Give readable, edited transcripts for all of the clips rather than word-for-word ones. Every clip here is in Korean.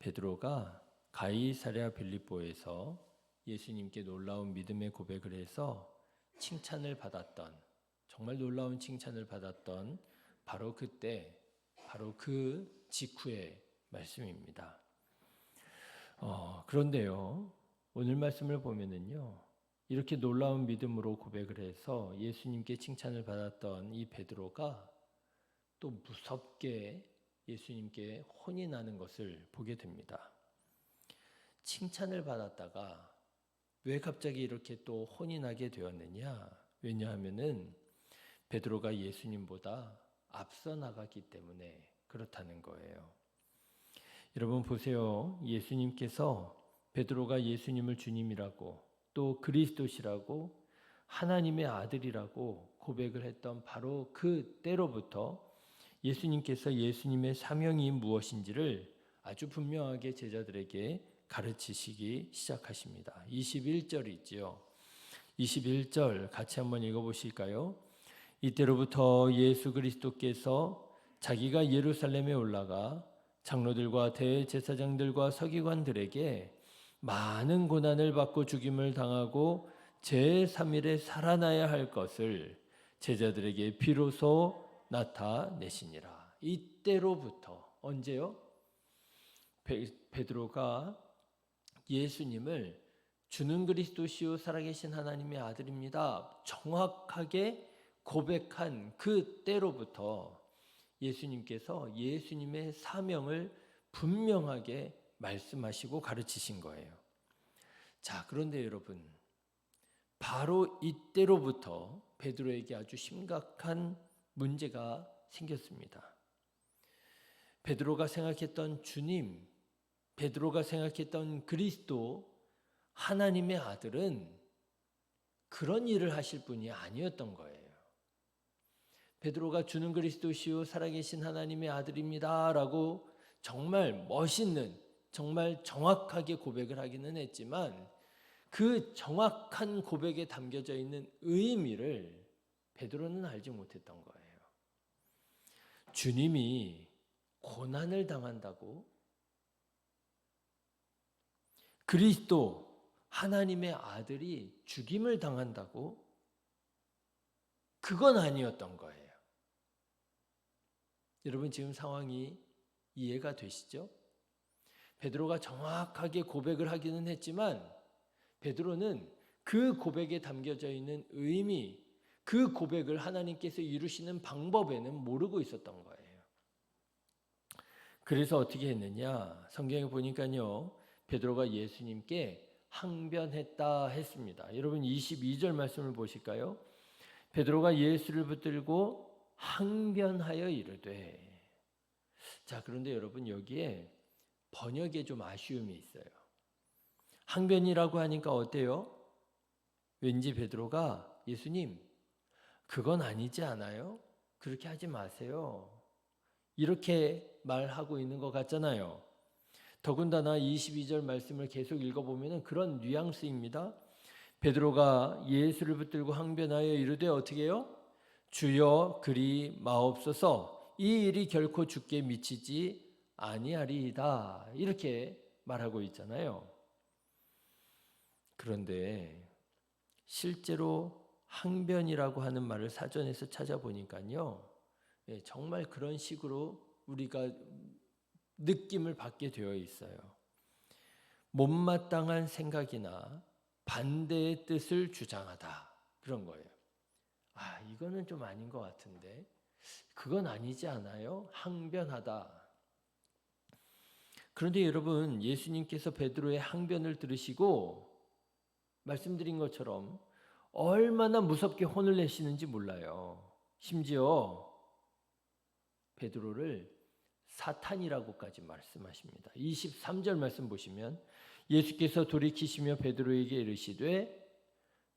베드로가 가이사랴 빌립보에서 예수님께 놀라운 믿음의 고백을 해서 칭찬을 받았던, 정말 놀라운 칭찬을 받았던 바로 그때, 바로 그 직후의 말씀입니다. 그런데요, 오늘 말씀을 보면은요, 이렇게 놀라운 믿음으로 고백을 해서 예수님께 칭찬을 받았던 이 베드로가 또 무섭게 예수님께 혼이 나는 것을 보게 됩니다. 칭찬을 받았다가 왜 갑자기 이렇게 또 혼이 나게 되었느냐? 왜냐하면은 베드로가 예수님보다 앞서 나갔기 때문에 그렇다는 거예요. 여러분 보세요. 예수님께서 베드로가 예수님을 주님이라고 또 그리스도시라고 하나님의 아들이라고 고백을 했던 바로 그 때로부터 예수님께서 예수님의 사명이 무엇인지를 아주 분명하게 제자들에게 가르치시기 시작하십니다. 21절이지요. 21절 같이 한번 읽어보실까요? 이때로부터 예수 그리스도께서 자기가 예루살렘에 올라가 장로들과 대제사장들과 서기관들에게 많은 고난을 받고 죽임을 당하고 제3일에 살아나야 할 것을 제자들에게 비로소 나타내시니라. 이때로부터 언제요? 베드로가 예수님을 주는 그리스도시요 살아계신 하나님의 아들입니다. 정확하게 고백한 그 때로부터 예수님께서 예수님의 사명을 분명하게 말씀하시고 가르치신 거예요. 자, 그런데 여러분, 바로 이때로부터 베드로에게 아주 심각한 문제가 생겼습니다. 베드로가 생각했던 주님, 베드로가 생각했던 그리스도, 하나님의 아들은 그런 일을 하실 분이 아니었던 거예요. 베드로가 주는 그리스도시요 살아계신 하나님의 아들입니다 라고 정말 멋있는, 정말 정확하게 고백을 하기는 했지만 그 정확한 고백에 담겨져 있는 의미를 베드로는 알지 못했던 거예요. 주님이 고난을 당한다고, 그리스도 하나님의 아들이 죽임을 당한다고, 그건 아니었던 거예요. 여러분 지금 상황이 이해가 되시죠? 베드로가 정확하게 고백을 하기는 했지만 베드로는 그 고백에 담겨져 있는 의미, 그 고백을 하나님께서 이루시는 방법에는 모르고 있었던 거예요. 그래서 어떻게 했느냐? 성경에 보니까요, 베드로가 예수님께 항변했다 했습니다. 여러분 22절 말씀을 보실까요? 베드로가 예수를 붙들고 항변하여 이르되. 자, 그런데 여러분 여기에 번역에 좀 아쉬움이 있어요. 항변이라고 하니까 어때요? 왠지 베드로가 예수님, 그건 아니지 않아요? 그렇게 하지 마세요. 이렇게 말하고 있는 것 같잖아요. 더군다나 22절 말씀을 계속 읽어보면 그런 뉘앙스입니다. 베드로가 예수를 붙들고 항변하여 이르되 어떻게 해요? 주여 그리 마옵소서, 이 일이 결코 주께 미치지 아니하리이다. 이렇게 말하고 있잖아요. 그런데 실제로 항변이라고 하는 말을 사전에서 찾아보니까요, 정말 그런 식으로 우리가 느낌을 받게 되어 있어요. 못마땅한 생각이나 반대의 뜻을 주장하다, 그런 거예요. 아, 이거는 좀 아닌 것 같은데, 그건 아니지 않아요? 항변하다. 그런데 여러분, 예수님께서 베드로의 항변을 들으시고 말씀드린 것처럼 얼마나 무섭게 혼을 내시는지 몰라요. 심지어 베드로를 사탄이라고까지 말씀하십니다. 23절 말씀 보시면 예수께서 돌이키시며 베드로에게 이르시되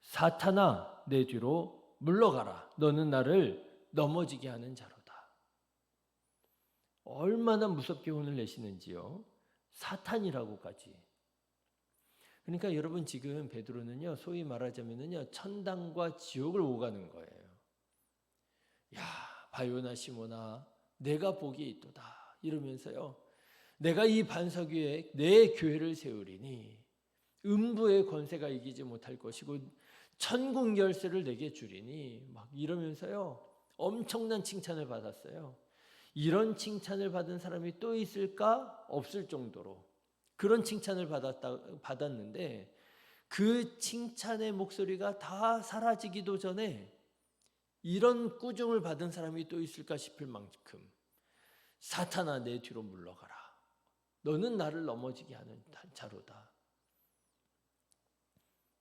사탄아 내 뒤로 물러가라. 너는 나를 넘어지게 하는 자로다. 얼마나 무섭게 혼을 내시는지요. 사탄이라고까지. 그러니까 여러분 지금 베드로는요, 소위 말하자면요, 천당과 지옥을 오가는 거예요. 야, 바요나 시모나 내가 복이 있도다 이러면서요, 내가 이 반석 위에 내 교회를 세우리니 음부의 권세가 이기지 못할 것이고 천국 열쇠를 내게 주리니 막 이러면서요. 엄청난 칭찬을 받았어요. 이런 칭찬을 받은 사람이 또 있을까? 없을 정도로 그런 칭찬을 받았는데 그 칭찬의 목소리가 다 사라지기도 전에 이런 꾸중을 받은 사람이 또 있을까 싶을 만큼 사탄아 내 뒤로 물러가라. 너는 나를 넘어지게 하는 자로다.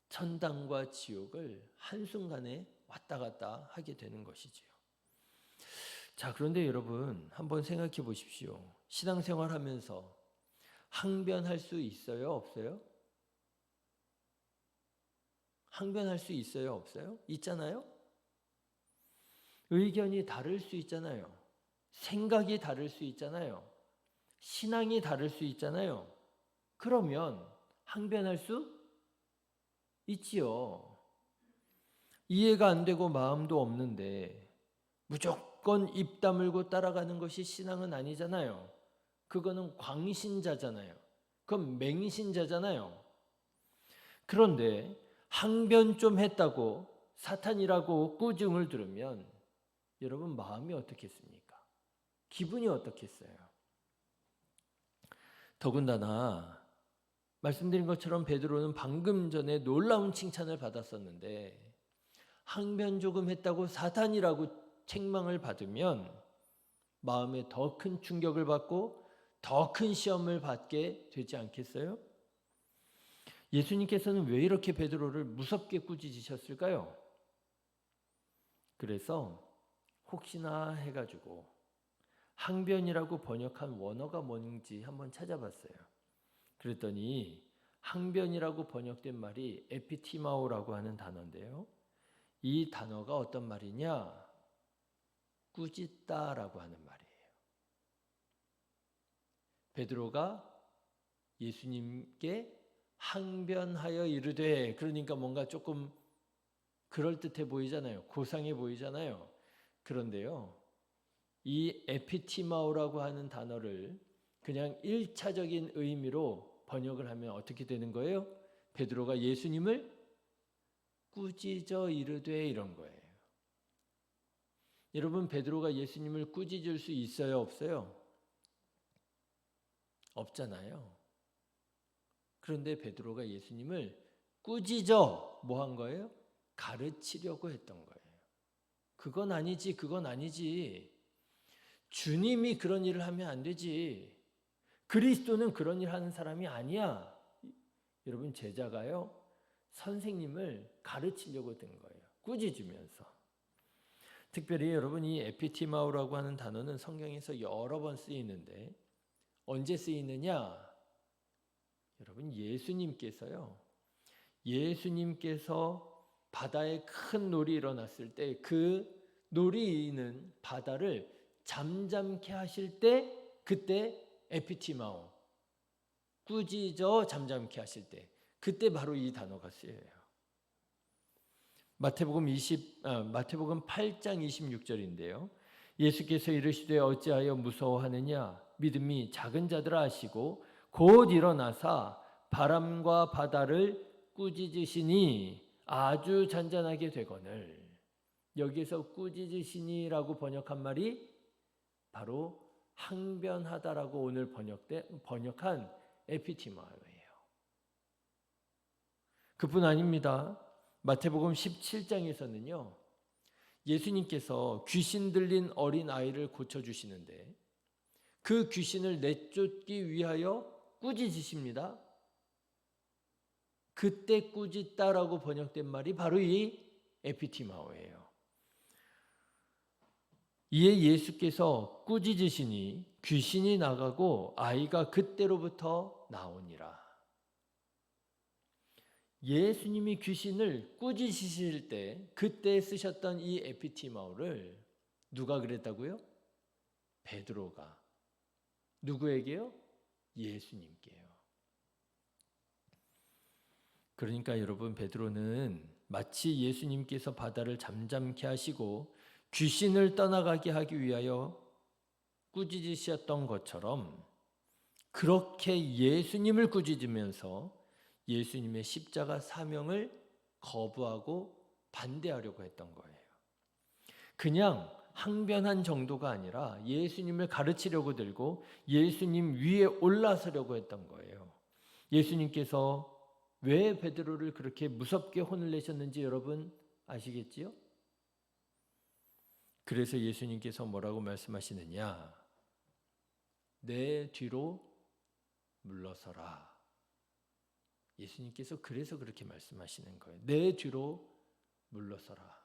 천당과 지옥을 한순간에 왔다 갔다 하게 되는 것이지요. 자, 그런데 여러분 한번 생각해 보십시오. 신앙생활 하면서 항변할 수 있어요? 없어요? 항변할 수 있어요? 없어요? 있잖아요? 의견이 다를 수 있잖아요. 생각이 다를 수 있잖아요. 신앙이 다를 수 있잖아요. 그러면 항변할 수 있지요. 이해가 안 되고 마음도 없는데 무조건 입 다물고 따라가는 것이 신앙은 아니잖아요. 그거는 광신자잖아요. 그건 맹신자잖아요. 그런데 항변 좀 했다고 사탄이라고 꾸중을 들으면 여러분 마음이 어떻겠습니까? 기분이 어떻겠어요? 더군다나 말씀드린 것처럼 베드로는 방금 전에 놀라운 칭찬을 받았었는데 항변 조금 했다고 사탄이라고 책망을 받으면 마음에 더 큰 충격을 받고 더 큰 시험을 받게 되지 않겠어요? 예수님께서는 왜 이렇게 베드로를 무섭게 꾸짖으셨을까요? 그래서 혹시나 해가지고 항변이라고 번역한 원어가 뭔지 한번 찾아봤어요. 그랬더니 항변이라고 번역된 말이 에피티마오라고 하는 단어인데요. 이 단어가 어떤 말이냐? 꾸짖다라고 하는 말이에요. 베드로가 예수님께 항변하여 이르되, 그러니까 뭔가 조금 그럴듯해 보이잖아요. 고상해 보이잖아요. 그런데요, 이 에피티마오라고 하는 단어를 그냥 1차적인 의미로 번역을 하면 어떻게 되는 거예요? 베드로가 예수님을 꾸짖어 이르되 이런 거예요. 여러분, 베드로가 예수님을 꾸짖을 수 있어요? 없어요? 없잖아요. 그런데 베드로가 예수님을 꾸짖어 뭐 한 거예요? 가르치려고 했던 거예요. 그건 아니지, 그건 아니지. 주님이 그런 일을 하면 안 되지. 그리스도는 그런 일 하는 사람이 아니야. 여러분, 제자가요, 선생님을 가르치려고 든 거예요. 꾸짖으면서. 특별히 여러분, 이 에피티마오라고 하는 단어는 성경에서 여러 번 쓰이는데 언제 쓰이느냐? 여러분, 예수님께서 바다에 큰 놀이 일어났을 때 그 놀이는 바다를 잠잠케 하실 때, 그때 에피티마오, 꾸짖어 잠잠케 하실 때, 그때 바로 이 단어가 쓰여요. 마태복음 8장 26절인데요. 예수께서 이르시되 어찌하여 무서워하느냐? 믿음이 작은 자들아 하시고 곧 일어나사 바람과 바다를 꾸짖으시니 아주 잔잔하게 되거늘. 여기서 꾸짖으시니라고 번역한 말이 바로 항변하다라고 오늘 번역한 에피티마오예요. 그뿐 아닙니다. 마태복음 17장에서는요. 예수님께서 귀신 들린 어린 아이를 고쳐주시는데 그 귀신을 내쫓기 위하여 꾸짖으십니다. 그때 꾸짖다라고 번역된 말이 바로 이 에피티마오예요. 이에 예수께서 꾸짖으시니 귀신이 나가고 아이가 그때로부터 나오니라. 예수님이 귀신을 꾸짖으실 때 그때 쓰셨던 이 에피티마오를 누가 그랬다고요? 베드로가. 누구에게요? 예수님께요. 그러니까 여러분, 베드로는 마치 예수님께서 바다를 잠잠케 하시고 귀신을 떠나가게 하기 위하여 꾸짖으셨던 것처럼 그렇게 예수님을 꾸짖으면서 예수님의 십자가 사명을 거부하고 반대하려고 했던 거예요. 그냥 항변한 정도가 아니라 예수님을 가르치려고 들고 예수님 위에 올라서려고 했던 거예요. 예수님께서 왜 베드로를 그렇게 무섭게 혼을 내셨는지 여러분 아시겠지요? 그래서 예수님께서 뭐라고 말씀하시느냐? 내 뒤로 물러서라. 예수님께서 그래서 그렇게 말씀하시는 거예요. 내 뒤로 물러서라.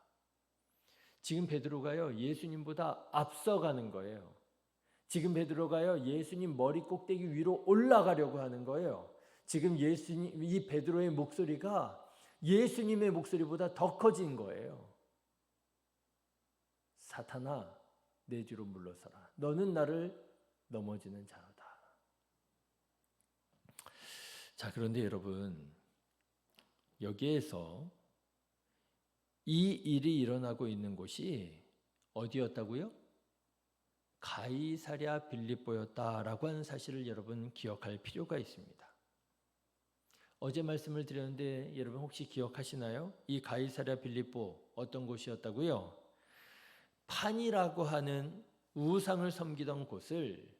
지금 베드로가요, 예수님보다 앞서가는 거예요. 지금 베드로가요, 예수님 머리 꼭대기 위로 올라가려고 하는 거예요. 지금 이 베드로의 목소리가 예수님의 목소리보다 더 커진 거예요. 사탄아, 내 뒤로 물러서라. 너는 나를 넘어지는 자로다. 자, 그런데 여러분, 여기에서 이 일이 일어나고 있는 곳이 어디였다고요? 가이사랴 빌립보였다라고 하는 사실을 여러분 기억할 필요가 있습니다. 어제 말씀을 드렸는데 여러분 혹시 기억하시나요? 이 가이사랴 빌립보 어떤 곳이었다고요? 판이라고 하는 우상을 섬기던 곳을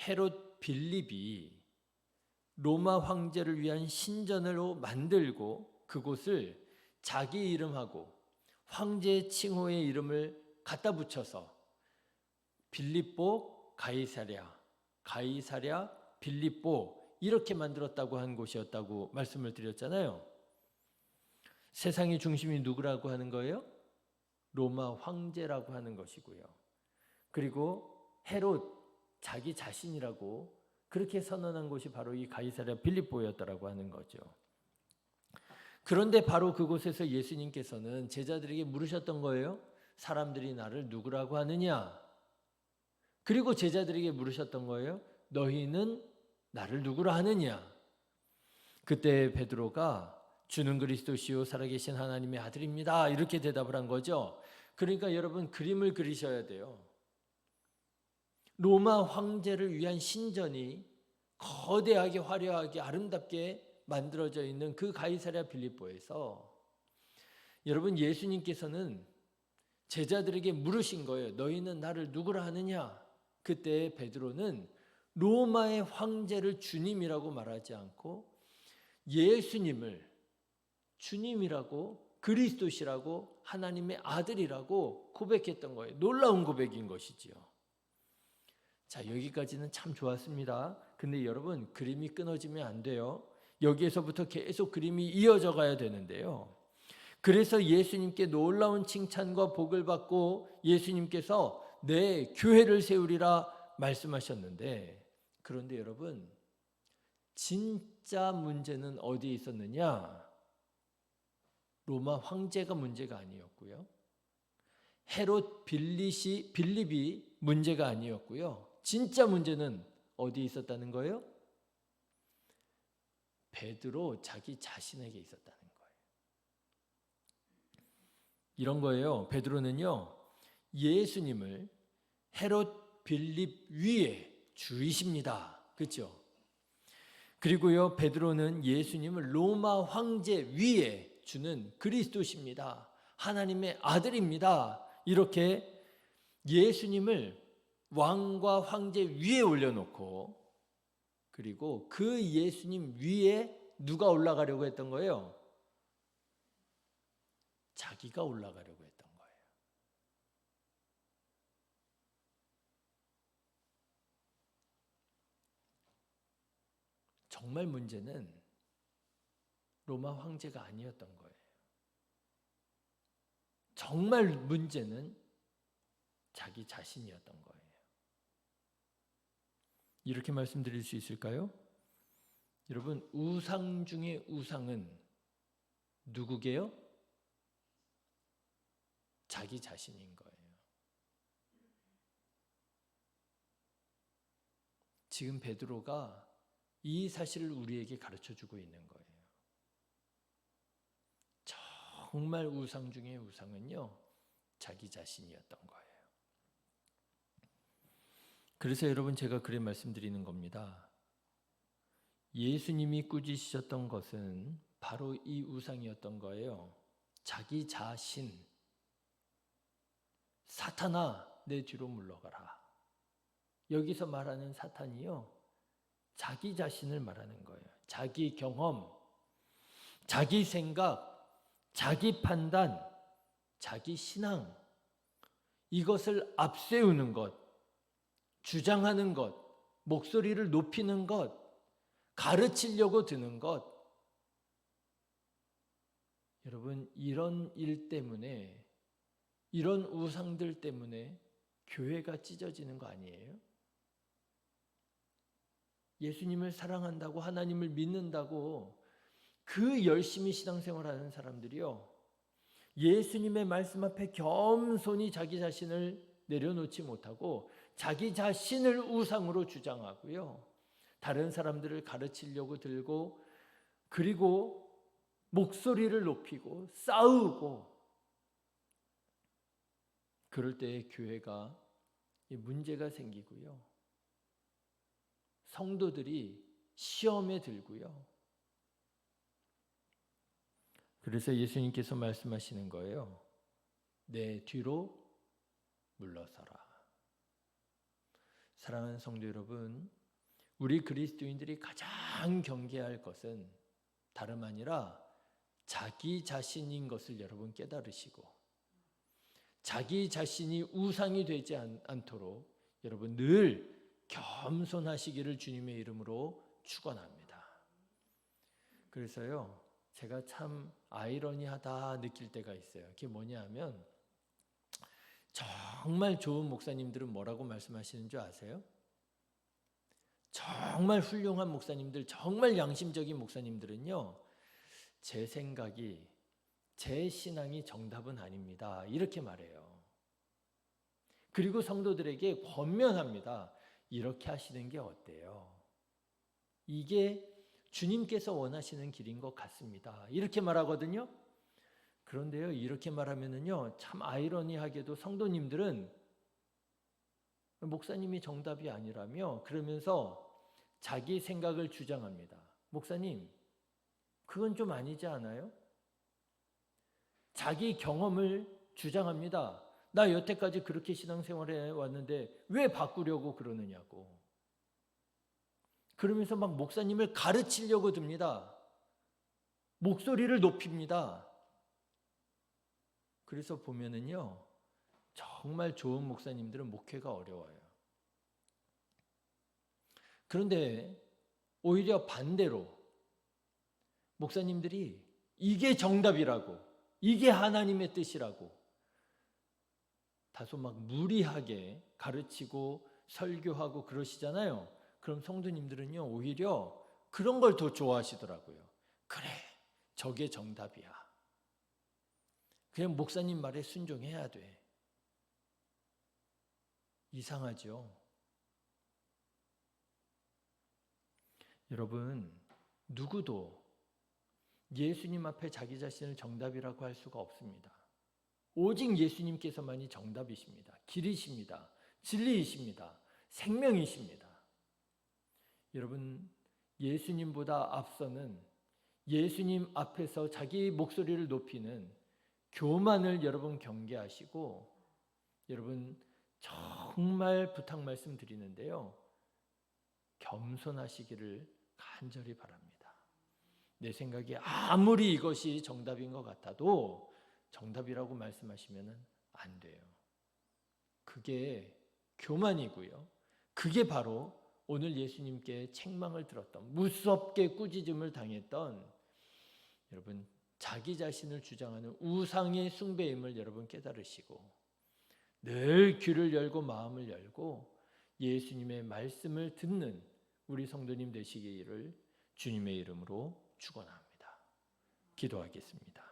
헤롯 빌립이 로마 황제를 위한 신전으로 만들고 그곳을 자기 이름하고 황제 칭호의 이름을 갖다 붙여서 빌립보 가이사랴, 가이사랴 빌립보 이렇게 만들었다고 한 곳이었다고 말씀을 드렸잖아요. 세상의 중심이 누구라고 하는 거예요? 로마 황제라고 하는 것이고요. 그리고 헤롯 자기 자신이라고 그렇게 선언한 곳이 바로 이 가이사랴 빌립보였다라고 하는 거죠. 그런데 바로 그곳에서 예수님께서는 제자들에게 물으셨던 거예요. 사람들이 나를 누구라고 하느냐? 그리고 제자들에게 물으셨던 거예요. 너희는 나를 누구라 하느냐? 그때 베드로가 주는 그리스도시요 살아계신 하나님의 아들입니다. 이렇게 대답을 한 거죠. 그러니까 여러분 그림을 그리셔야 돼요. 로마 황제를 위한 신전이 거대하게 화려하게 아름답게 만들어져 있는 그 가이사랴 빌립보에서 여러분 예수님께서는 제자들에게 물으신 거예요. 너희는 나를 누구라 하느냐? 그때 베드로는 로마의 황제를 주님이라고 말하지 않고 예수님을 주님이라고 그리스도시라고 하나님의 아들이라고 고백했던 거예요. 놀라운 고백인 것이지요. 자, 여기까지는 참 좋았습니다. 근데 여러분 그림이 끊어지면 안 돼요. 여기에서부터 계속 그림이 이어져 가야 되는데요. 그래서 예수님께 놀라운 칭찬과 복을 받고 예수님께서 내 교회를 세우리라 말씀하셨는데 그런데 여러분 진짜 문제는 어디에 있었느냐? 로마 황제가 문제가 아니었고요. 헤롯 빌립이 문제가 아니었고요. 진짜 문제는 어디에 있었다는 거예요? 베드로 자기 자신에게 있었다는 거예요. 이런 거예요. 베드로는요. 예수님을 헤롯 빌립 위에 주이십니다. 그렇죠? 그리고요. 베드로는 예수님을 로마 황제 위에 주는 그리스도십니다. 하나님의 아들입니다. 이렇게 예수님을 왕과 황제 위에 올려놓고 그리고 그 예수님 위에 누가 올라가려고 했던 거예요? 자기가 올라가려고 했던 거예요. 정말 문제는 로마 황제가 아니었던 거예요. 정말 문제는 자기 자신이었던 거예요. 이렇게 말씀드릴 수 있을까요? 여러분, 우상 중에 우상은 누구게요? 자기 자신인 거예요. 지금 베드로가 이 사실을 우리에게 가르쳐주고 있는 거예요. 정말 우상 중에 우상은요, 자기 자신이었던 거예요. 그래서 여러분 제가 그래 말씀드리는 겁니다. 예수님이 꾸짖으셨던 것은 바로 이 우상이었던 거예요. 자기 자신. 사탄아, 내 뒤로 물러가라. 여기서 말하는 사탄이요, 자기 자신을 말하는 거예요. 자기 경험, 자기 생각, 자기 판단, 자기 신앙, 이것을 앞세우는 것, 주장하는 것, 목소리를 높이는 것, 가르치려고 드는 것. 여러분, 이런 일 때문에, 이런 우상들 때문에 교회가 찢어지는 거 아니에요? 예수님을 사랑한다고, 하나님을 믿는다고 그 열심히 신앙생활하는 사람들이요, 예수님의 말씀 앞에 겸손히 자기 자신을 내려놓지 못하고 자기 자신을 우상으로 주장하고요, 다른 사람들을 가르치려고 들고, 그리고 목소리를 높이고 싸우고, 그럴 때 교회가 문제가 생기고요, 성도들이 시험에 들고요. 그래서 예수님께서 말씀하시는 거예요. 내 뒤로 물러서라. 사랑하는 성도 여러분, 우리 그리스도인들이 가장 경계할 것은 다름 아니라 자기 자신인 것을 여러분 깨달으시고, 자기 자신이 우상이 되지 않도록 여러분 늘 겸손하시기를 주님의 이름으로 축원합니다. 그래서요, 제가 참 아이러니하다 느낄 때가 있어요. 그게 뭐냐 하면, 정말 좋은 목사님들은 뭐라고 말씀하시는 줄 아세요? 정말 훌륭한 목사님들, 정말 양심적인 목사님들은요, 제 생각이, 제 신앙이 정답은 아닙니다, 이렇게 말해요. 그리고 성도들에게 권면합니다. 이렇게 하시는 게 어때요? 이게 주님께서 원하시는 길인 것 같습니다, 이렇게 말하거든요. 그런데요, 이렇게 말하면은요, 참 아이러니하게도 성도님들은 목사님이 정답이 아니라며 그러면서 자기 생각을 주장합니다. 목사님, 그건 좀 아니지 않아요? 자기 경험을 주장합니다. 나 여태까지 그렇게 신앙생활해 왔는데 왜 바꾸려고 그러느냐고. 그러면서 막 목사님을 가르치려고 듭니다. 목소리를 높입니다. 그래서 보면은요, 정말 좋은 목사님들은 목회가 어려워요. 그런데 오히려 반대로 목사님들이 이게 정답이라고, 이게 하나님의 뜻이라고 다소 막 무리하게 가르치고 설교하고 그러시잖아요. 그럼 성도님들은요, 오히려 그런 걸 더 좋아하시더라고요. 그래, 저게 정답이야. 그냥 목사님 말에 순종해야 돼. 이상하죠? 여러분, 누구도 예수님 앞에 자기 자신을 정답이라고 할 수가 없습니다. 오직 예수님께서만이 정답이십니다. 길이십니다. 진리이십니다. 생명이십니다. 여러분, 예수님보다 앞서는, 예수님 앞에서 자기 목소리를 높이는 교만을 여러분 경계하시고, 여러분 정말 부탁 말씀드리는데요, 겸손하시기를 간절히 바랍니다. 내 생각에 아무리 이것이 정답인 것 같아도 정답이라고 말씀하시면 안 돼요. 그게 교만이고요, 그게 바로 오늘 예수님께 책망을 들었던, 무섭게 꾸짖음을 당했던 여러분 자기 자신을 주장하는 우상의 숭배임을 여러분 깨달으시고, 늘 귀를 열고 마음을 열고 예수님의 말씀을 듣는 우리 성도님 되시기를 주님의 이름으로 축원합니다. 기도하겠습니다.